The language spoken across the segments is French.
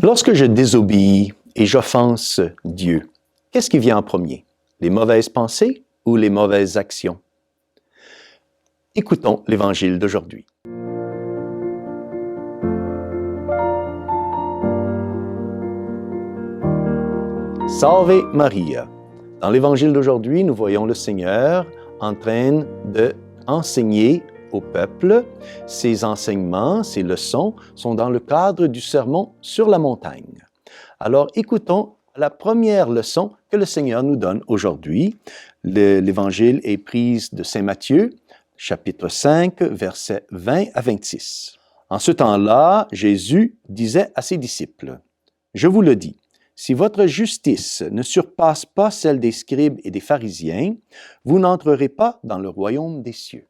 Lorsque je désobéis et j'offense Dieu, qu'est-ce qui vient en premier? Les mauvaises pensées ou les mauvaises actions? Écoutons l'Évangile d'aujourd'hui. Salve Maria. Dans l'Évangile d'aujourd'hui, nous voyons le Seigneur en train d'enseigner au peuple. Ses enseignements, ses leçons sont dans le cadre du sermon sur la montagne. Alors écoutons la première leçon que le Seigneur nous donne aujourd'hui. L'Évangile est prise de Saint Matthieu, chapitre 5, versets 20 à 26. En ce temps-là, Jésus disait à ses disciples, « Je vous le dis, si votre justice ne surpasse pas celle des scribes et des pharisiens, vous n'entrerez pas dans le royaume des cieux. »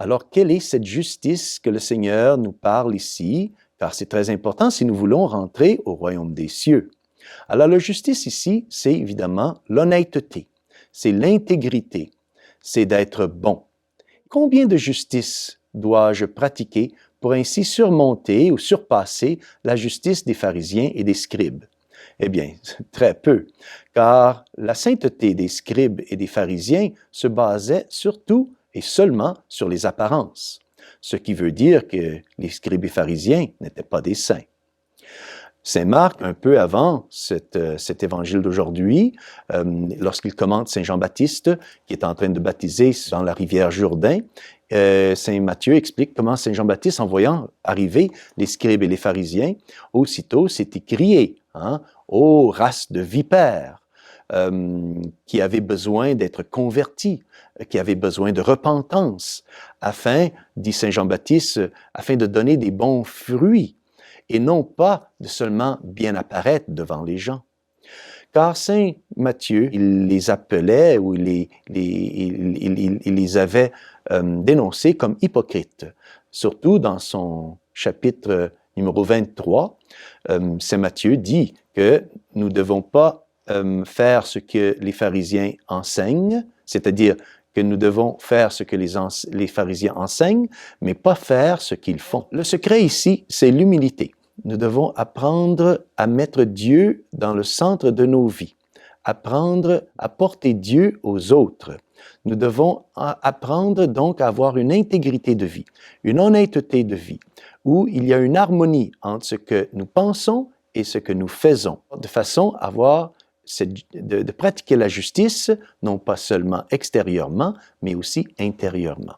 Alors, quelle est cette justice que le Seigneur nous parle ici? Car c'est très important si nous voulons rentrer au royaume des cieux. Alors, la justice ici, c'est évidemment l'honnêteté, c'est l'intégrité, c'est d'être bon. Combien de justice dois-je pratiquer pour ainsi surmonter ou surpasser la justice des pharisiens et des scribes? Eh bien, très peu, car la sainteté des scribes et des pharisiens se basait surtout et seulement sur les apparences, ce qui veut dire que les scribes et pharisiens n'étaient pas des saints. Saint Marc, un peu avant cet évangile d'aujourd'hui, lorsqu'il commente Saint Jean-Baptiste, qui est en train de baptiser dans la rivière Jourdain, Saint Matthieu explique comment Saint Jean-Baptiste, en voyant arriver les scribes et les pharisiens, aussitôt s'est écrié, « Ô race de vipères !» qui avait besoin d'être convertis, qui avait besoin de repentance, afin, dit Saint Jean-Baptiste, afin de donner des bons fruits, et non pas de seulement bien apparaître devant les gens. Car Saint Matthieu, il les appelait ou il les avait dénoncés comme hypocrites. Surtout dans son chapitre numéro 23, Saint Matthieu dit que nous ne devons pas faire ce que les pharisiens enseignent, c'est-à-dire que nous devons faire ce que les pharisiens enseignent, mais pas faire ce qu'ils font. Le secret ici, c'est l'humilité. Nous devons apprendre à mettre Dieu dans le centre de nos vies, apprendre à porter Dieu aux autres. Nous devons apprendre donc à avoir une intégrité de vie, une honnêteté de vie, où il y a une harmonie entre ce que nous pensons et ce que nous faisons, de façon à avoir de pratiquer la justice, non pas seulement extérieurement, mais aussi intérieurement.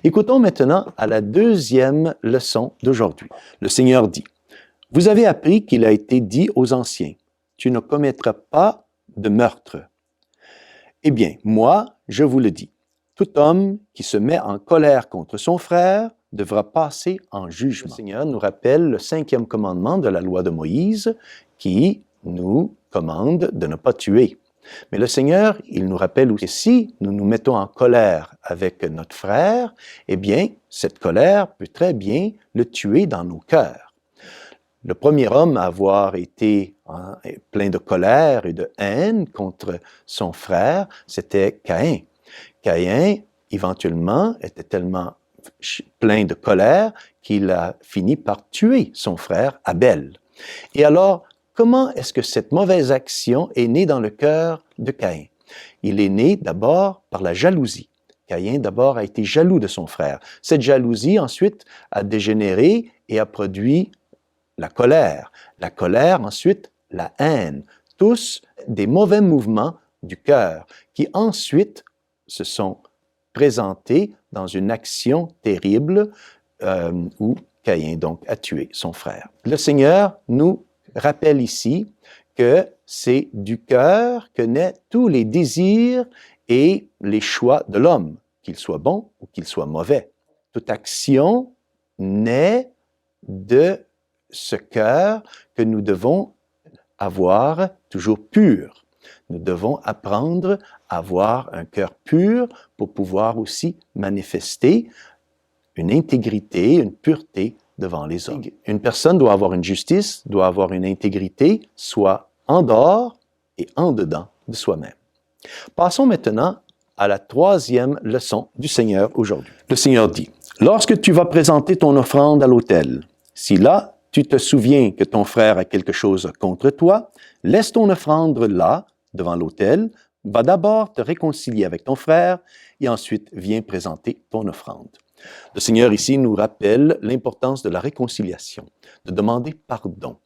Écoutons maintenant à la deuxième leçon d'aujourd'hui. Le Seigneur dit, « Vous avez appris qu'il a été dit aux anciens, « Tu ne commettras pas de meurtre. » Eh bien, moi, je vous le dis, tout homme qui se met en colère contre son frère devra passer en jugement. Le Seigneur nous rappelle le 5e commandement de la loi de Moïse qui nous commande de ne pas tuer. Mais le Seigneur, il nous rappelle aussi que si nous nous mettons en colère avec notre frère, eh bien, cette colère peut très bien le tuer dans nos cœurs. Le premier homme à avoir été plein de colère et de haine contre son frère, c'était Caïn. Caïn, éventuellement, était tellement plein de colère qu'il a fini par tuer son frère Abel. Et alors, comment est-ce que cette mauvaise action est née dans le cœur de Caïn? Il est né d'abord par la jalousie. Caïn d'abord a été jaloux de son frère. Cette jalousie ensuite a dégénéré et a produit la colère. La colère ensuite, la haine. Tous des mauvais mouvements du cœur qui ensuite se sont présentés dans une action terrible où Caïn donc a tué son frère. Le Seigneur nous rappelle ici que c'est du cœur que naissent tous les désirs et les choix de l'homme, qu'ils soient bons ou qu'ils soient mauvais. Toute action naît de ce cœur que nous devons avoir toujours pur. Nous devons apprendre à avoir un cœur pur pour pouvoir aussi manifester une intégrité, une pureté devant les hommes. Une personne doit avoir une justice, doit avoir une intégrité, soit en dehors et en dedans de soi-même. Passons maintenant à la troisième leçon du Seigneur aujourd'hui. Le Seigneur dit, « Lorsque tu vas présenter ton offrande à l'autel, si là tu te souviens que ton frère a quelque chose contre toi, laisse ton offrande là, devant l'autel, va d'abord te réconcilier avec ton frère et ensuite viens présenter ton offrande. Le Seigneur ici nous rappelle l'importance de la réconciliation, de demander pardon.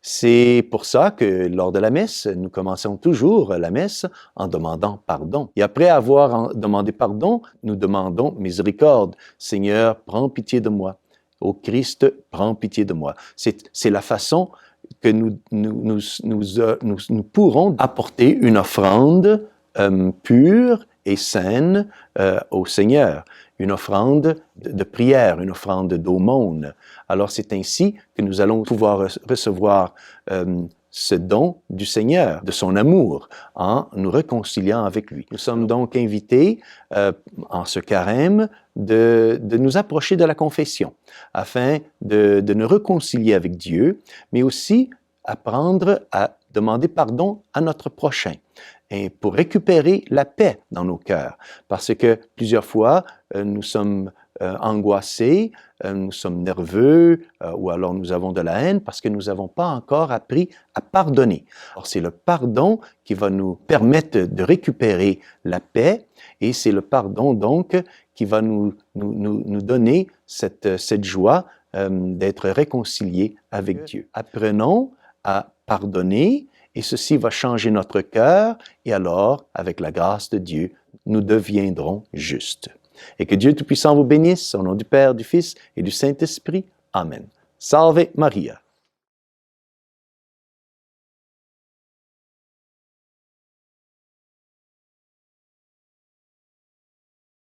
C'est pour ça que lors de la messe, nous commençons toujours la messe en demandant pardon. Et après avoir demandé pardon, nous demandons miséricorde. Seigneur, prends pitié de moi. Ô Christ, prends pitié de moi. C'est la façon que nous pourrons apporter une offrande pure et saine au Seigneur. Une offrande de prière, une offrande d'aumône. Alors c'est ainsi que nous allons pouvoir recevoir ce don du Seigneur, de son amour, en nous réconciliant avec lui. Nous sommes donc invités, en ce carême, de nous approcher de la confession, afin de nous réconcilier avec Dieu, mais aussi apprendre à demander pardon à notre prochain, et pour récupérer la paix dans nos cœurs. Parce que plusieurs fois, nous sommes angoissés, nous sommes nerveux, ou alors nous avons de la haine parce que nous n'avons pas encore appris à pardonner. Alors c'est le pardon qui va nous permettre de récupérer la paix, et c'est le pardon donc qui va nous donner cette joie d'être réconciliés avec Dieu. Apprenons à pardonner, et ceci va changer notre cœur, et alors, avec la grâce de Dieu, nous deviendrons justes. Et que Dieu Tout-Puissant vous bénisse, au nom du Père, du Fils et du Saint-Esprit. Amen. Salve Maria.